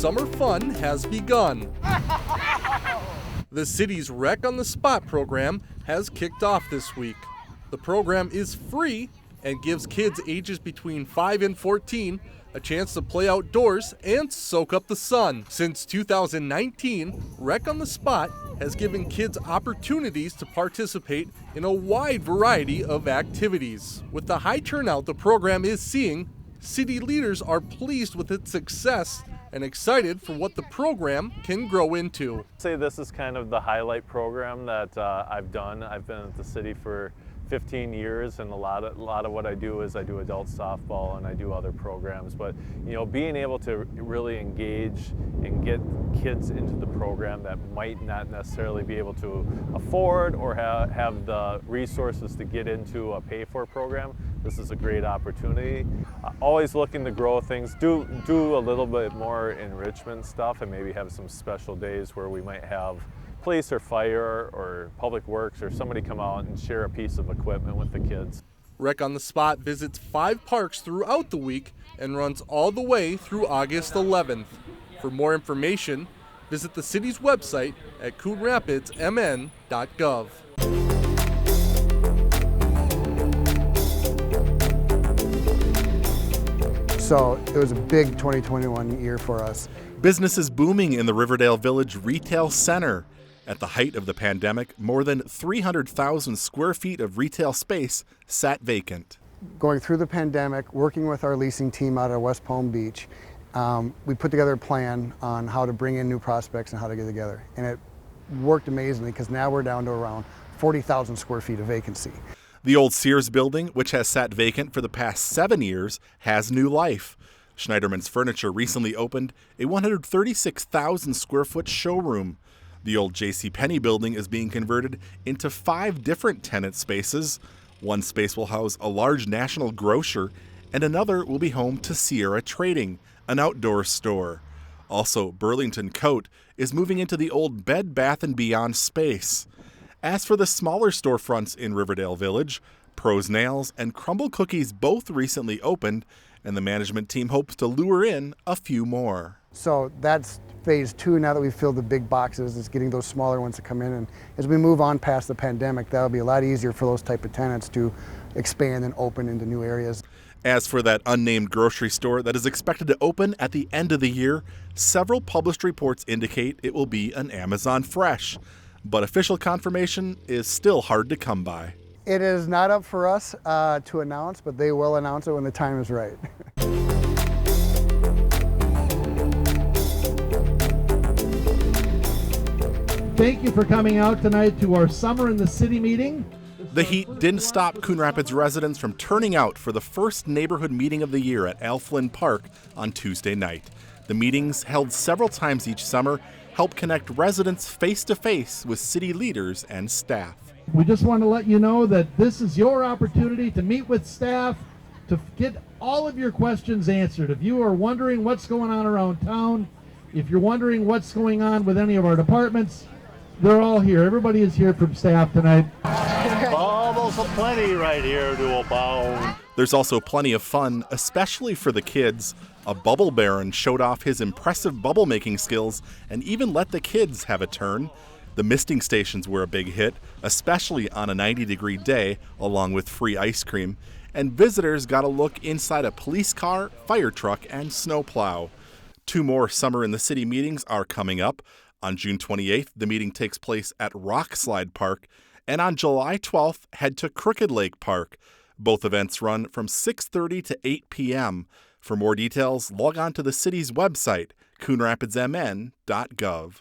summer fun has begun. The city's Wreck on the Spot program has kicked off this week. The program is free and gives kids ages between 5 and 14 a chance to play outdoors and soak up the sun. Since 2019, Wreck on the Spot has given kids opportunities to participate in a wide variety of activities. With the high turnout the program is seeing, city leaders are pleased with its success and excited for what the program can grow into. I'd say this is kind of the highlight program that I've done. I've been at the city for 15 years, and a lot of what I do is I do adult softball and I do other programs. But being able to really engage and get kids into the program that might not necessarily be able to afford or have the resources to get into a pay-for program, this is a great opportunity. Always looking to grow things, do a little bit more enrichment stuff, and maybe have some special days where we might have police or fire or public works or somebody come out and share a piece of equipment with the kids. Wreck on the Spot visits 5 parks throughout the week and runs all the way through August 11th. For more information, visit the city's website at coonrapidsmn.gov. So it was a big 2021 year for us. Business is booming in the Riverdale Village Retail Center. At the height of the pandemic, more than 300,000 square feet of retail space sat vacant. Going through the pandemic, working with our leasing team out of West Palm Beach, we put together a plan on how to bring in new prospects and how to get together. And it worked amazingly because now we're down to around 40,000 square feet of vacancy. The old Sears building, which has sat vacant for the past 7 years, has new life. Schneiderman's Furniture recently opened a 136,000 square foot showroom. The old JCPenney building is being converted into 5 different tenant spaces. One space will house a large national grocer, and another will be home to Sierra Trading, an outdoor store. Also, Burlington Coat is moving into the old Bed Bath & Beyond space. As for the smaller storefronts in Riverdale Village, Pro's Nails and Crumble Cookies both recently opened, and the management team hopes to lure in a few more. So that's phase 2. Now that we've filled the big boxes, it's getting those smaller ones to come in. And as we move on past the pandemic, that'll be a lot easier for those type of tenants to expand and open into new areas. As for that unnamed grocery store that is expected to open at the end of the year, several published reports indicate it will be an Amazon Fresh. But official confirmation is still hard to come by. It is not up for us to announce, but they will announce it when the time is right. Thank you for coming out tonight to our Summer in the City meeting. The heat didn't stop Coon Rapids residents from turning out for the first neighborhood meeting of the year at Al Flynn Park on Tuesday night. The meetings, held several times each summer, help connect residents face-to-face with city leaders and staff. We just want to let you know that this is your opportunity to meet with staff, to get all of your questions answered. If you are wondering what's going on around town, if you're wondering what's going on with any of our departments, they're all here. Everybody is here from staff tonight. Almost plenty right here to abound. There's also plenty of fun, especially for the kids. A bubble baron showed off his impressive bubble making skills and even let the kids have a turn. The misting stations were a big hit, especially on a 90-degree day, along with free ice cream. And visitors got a look inside a police car, fire truck, and snowplow. 2 more Summer in the City meetings are coming up. On June 28th, the meeting takes place at Rockslide Park. And on July 12th, head to Crooked Lake Park. Both events run from 6:30 to 8 p.m. For more details, log on to the city's website, coonrapidsmn.gov.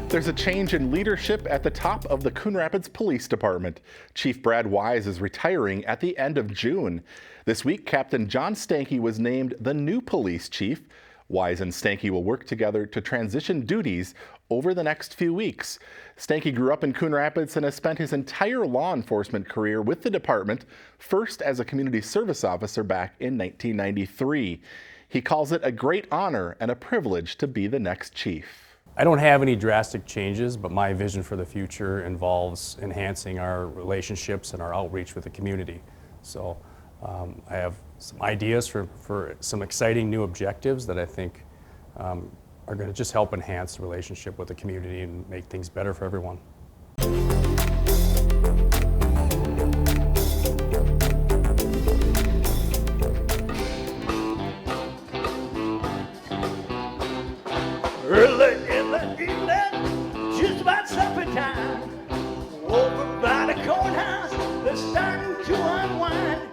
There's a change in leadership at the top of the Coon Rapids Police Department. Chief Brad Wise is retiring at the end of June. This week, Captain John Stanky was named the new police chief. Wise and Stanky will work together to transition duties over the next few weeks. Stanky grew up in Coon Rapids and has spent his entire law enforcement career with the department, first as a community service officer back in 1993. He calls it a great honor and a privilege to be the next chief. I don't have any drastic changes, but my vision for the future involves enhancing our relationships and our outreach with the community. So I have some ideas for some exciting new objectives that I think are going to just help enhance the relationship with the community and make things better for everyone. Early in the evening, just about supper time. Over by the courthouse, they're starting to unwind.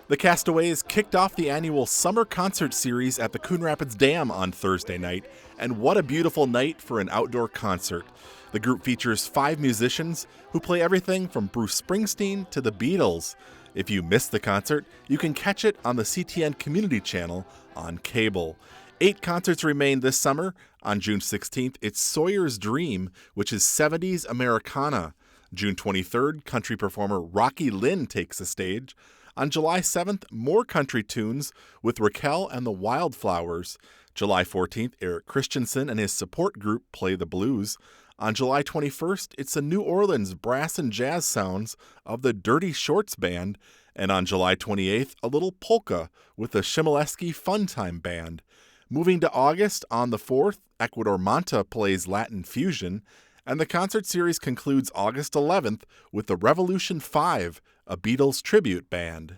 The Castaways kicked off the annual summer concert series at the Coon Rapids Dam on Thursday night, and what a beautiful night for an outdoor concert. The group features 5 musicians who play everything from Bruce Springsteen to the Beatles. If you missed the concert, you can catch it on the CTN Community Channel on cable. 8 concerts remain this summer. On June 16th, it's Sawyer's Dream, which is 70s Americana. June 23rd, country performer Rocky Lynn takes the stage. On July 7th, more country tunes with Raquel and the Wildflowers. July 14th, Eric Christensen and his support group play the blues. On July 21st, it's the New Orleans brass and jazz sounds of the Dirty Shorts Band. And on July 28th, a little polka with the Shimoleski Fun Time Band. Moving to August, on the 4th, Ecuador Manta plays Latin Fusion. And the concert series concludes August 11th with the Revolution 5, a Beatles tribute band.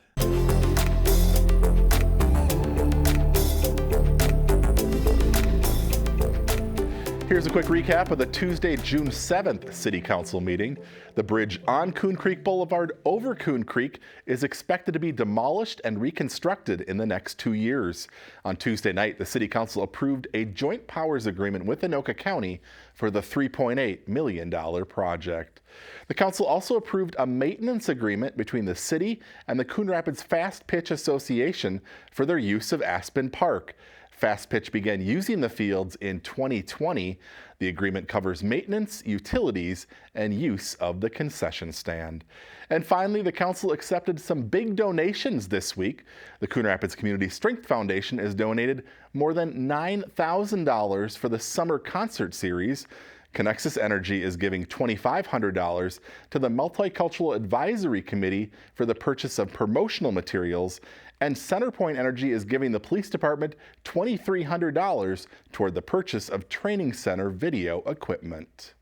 Here's a quick recap of the Tuesday, June 7th City Council meeting. The bridge on Coon Creek Boulevard over Coon Creek is expected to be demolished and reconstructed in the next 2 years. On Tuesday night, the City Council approved a joint powers agreement with Anoka County for the $3.8 million project. The council also approved a maintenance agreement between the city and the Coon Rapids Fast Pitch Association for their use of Aspen Park. Fast Pitch began using the fields in 2020. The agreement covers maintenance, utilities, and use of the concession stand. And finally, the council accepted some big donations this week. The Coon Rapids Community Strength Foundation has donated more than $9,000 for the summer concert series. Connexus Energy is giving $2,500 to the Multicultural Advisory Committee for the purchase of promotional materials, and Centerpoint Energy is giving the police department $2,300 toward the purchase of training center video equipment.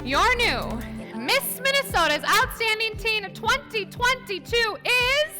Your new Miss Minnesota's Outstanding Teen of 2022 is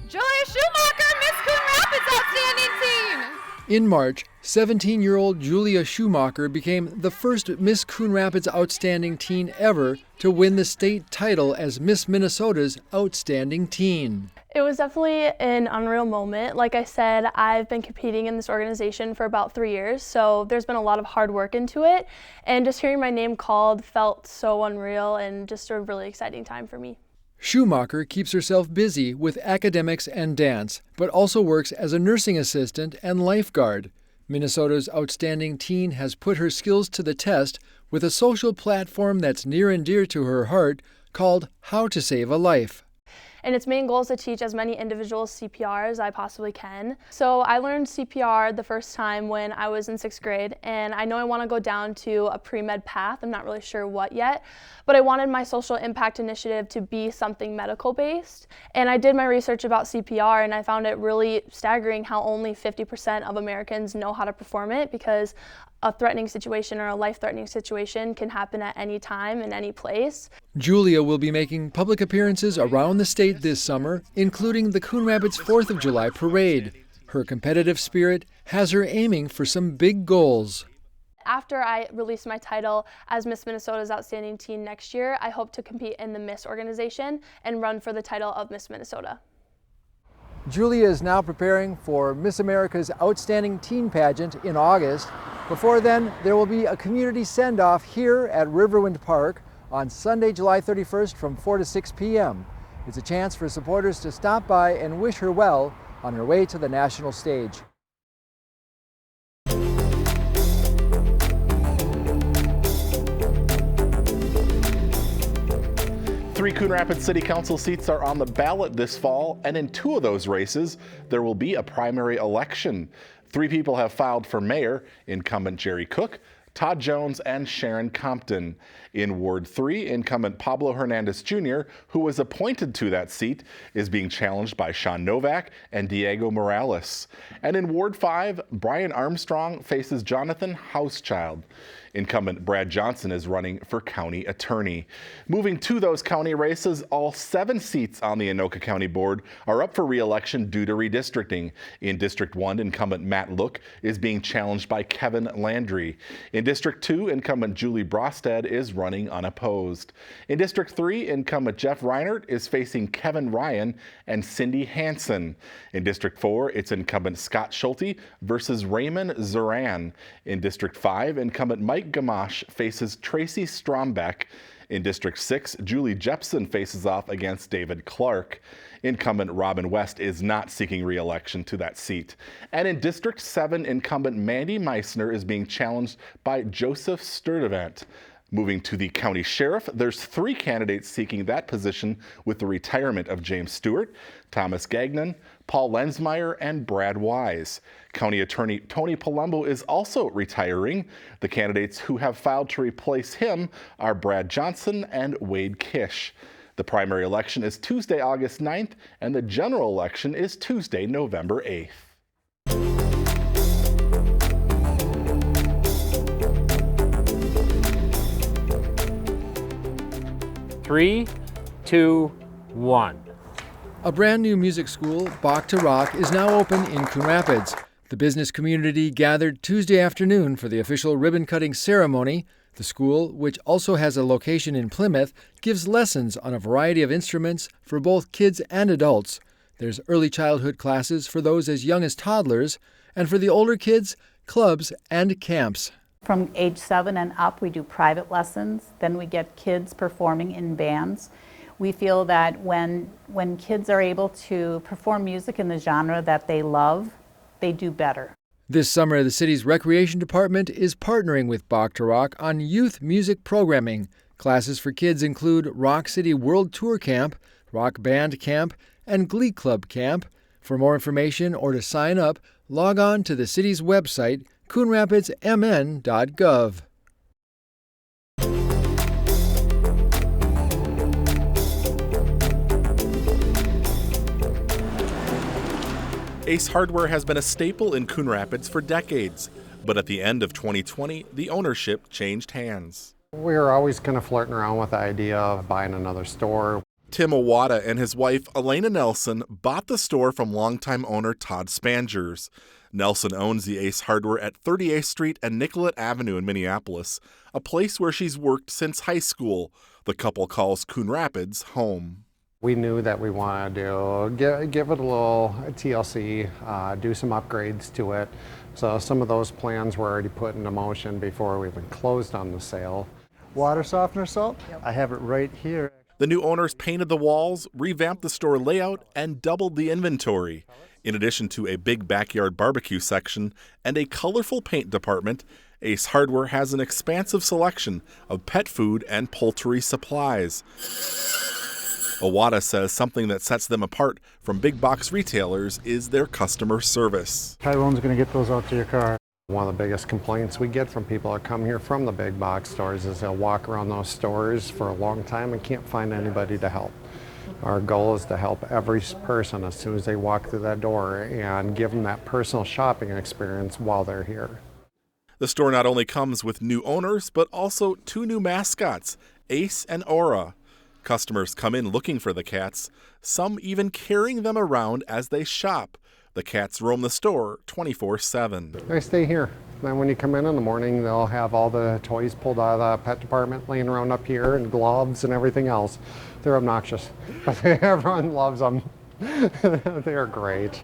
Julia Schumacher, Miss Coon Rapids Outstanding Teen. In March, 17-year-old Julia Schumacher became the first Miss Coon Rapids Outstanding Teen ever to win the state title as Miss Minnesota's Outstanding Teen. It was definitely an unreal moment. Like I said, I've been competing in this organization for about 3 years, so there's been a lot of hard work into it, and just hearing my name called felt so unreal and just a really exciting time for me. Schumacher keeps herself busy with academics and dance, but also works as a nursing assistant and lifeguard. Minnesota's Outstanding Teen has put her skills to the test with a social platform that's near and dear to her heart called How to Save a Life. And its main goal is to teach as many individuals CPR as I possibly can. So I learned CPR the first time when I was in 6th grade, and I know I want to go down to a pre-med path. I'm not really sure what yet, but I wanted my social impact initiative to be something medical based. And I did my research about CPR, and I found it really staggering how only 50% of Americans know how to perform it, because a threatening situation or a life-threatening situation can happen at any time in any place. Julia will be making public appearances around the state this summer, including the Coon Rapids 4th of July parade. Her competitive spirit has her aiming for some big goals. After I release my title as Miss Minnesota's Outstanding Teen next year, I hope to compete in the Miss organization and run for the title of Miss Minnesota. Julia is now preparing for Miss America's Outstanding Teen pageant in August. Before then, there will be a community send-off here at Riverwind Park on Sunday, July 31st from 4 to 6 p.m. It's a chance for supporters to stop by and wish her well on her way to the national stage. Three Coon Rapids City Council seats are on the ballot this fall, and in 2 of those races, there will be a primary election. 3 people have filed for mayor: incumbent Jerry Cook, Todd Jones, and Sharon Compton. In Ward 3, incumbent Pablo Hernandez Jr., who was appointed to that seat, is being challenged by Sean Novak and Diego Morales. And in Ward 5, Brian Armstrong faces Jonathan Housechild. Incumbent Brad Johnson is running for county attorney. Moving to those county races, all 7 seats on the Anoka County Board are up for re-election due to redistricting. In District 1, incumbent Matt Look is being challenged by Kevin Landry. In District 2, incumbent Julie Brostad is running unopposed. In District 3, incumbent Jeff Reinert is facing Kevin Ryan and Cindy Hansen. In District 4, it's incumbent Scott Schulte versus Raymond Zoran. In District 5, incumbent Mike Gamache faces Tracy Strombeck. In District 6, Julie Jepson faces off against David Clark. Incumbent Robin West is not seeking re-election to that seat. And in District 7, incumbent Mandy Meissner is being challenged by Joseph Sturdivant. Moving to the county sheriff, there's 3 candidates seeking that position with the retirement of James Stewart, Thomas Gagnon, Paul Lensmeyer, and Brad Wise. County Attorney Tony Palumbo is also retiring. The candidates who have filed to replace him are Brad Johnson and Wade Kish. The primary election is Tuesday, August 9th, and the general election is Tuesday, November 8th. 3, 2, 1. A brand new music school, Bach to Rock, is now open in Coon Rapids. The business community gathered Tuesday afternoon for the official ribbon-cutting ceremony. The school, which also has a location in Plymouth, gives lessons on a variety of instruments for both kids and adults. There's early childhood classes for those as young as toddlers, and for the older kids, clubs and camps. From age 7 and up, we do private lessons. Then we get kids performing in bands. We feel that when kids are able to perform music in the genre that they love, they do better. This summer, the city's recreation department is partnering with Bach to Rock on youth music programming. Classes for kids include Rock City World Tour Camp, Rock Band Camp, and Glee Club Camp. For more information or to sign up, log on to the city's website, coonrapidsmn.gov. Ace Hardware has been a staple in Coon Rapids for decades, but at the end of 2020, the ownership changed hands. We were always kind of flirting around with the idea of buying another store. Tim Owada and his wife, Elena Nelson, bought the store from longtime owner Todd Spangers. Nelson owns the Ace Hardware at 38th Street and Nicollet Avenue in Minneapolis, a place where she's worked since high school. The couple calls Coon Rapids home. We knew that we wanted to give it a little TLC, do some upgrades to it. So some of those plans were already put into motion before we even closed on the sale. Water softener salt? Yep. I have it right here. The new owners painted the walls, revamped the store layout, and doubled the inventory. In addition to a big backyard barbecue section and a colorful paint department, Ace Hardware has an expansive selection of pet food and poultry supplies. Owada says something that sets them apart from big box retailers is their customer service. Tyrone's going to get those out to your car. One of the biggest complaints we get from people that come here from the big box stores is they'll walk around those stores for a long time and can't find anybody to help. Our goal is to help every person as soon as they walk through that door and give them that personal shopping experience while they're here. The store not only comes with new owners, but also 2 new mascots, Ace and Aura. Customers come in looking for the cats, some even carrying them around as they shop. The cats roam the store 24/7. They stay here. Then when you come in the morning, they'll have all the toys pulled out of the pet department laying around up here, and gloves and everything else. They're obnoxious, but everyone loves them. They're great.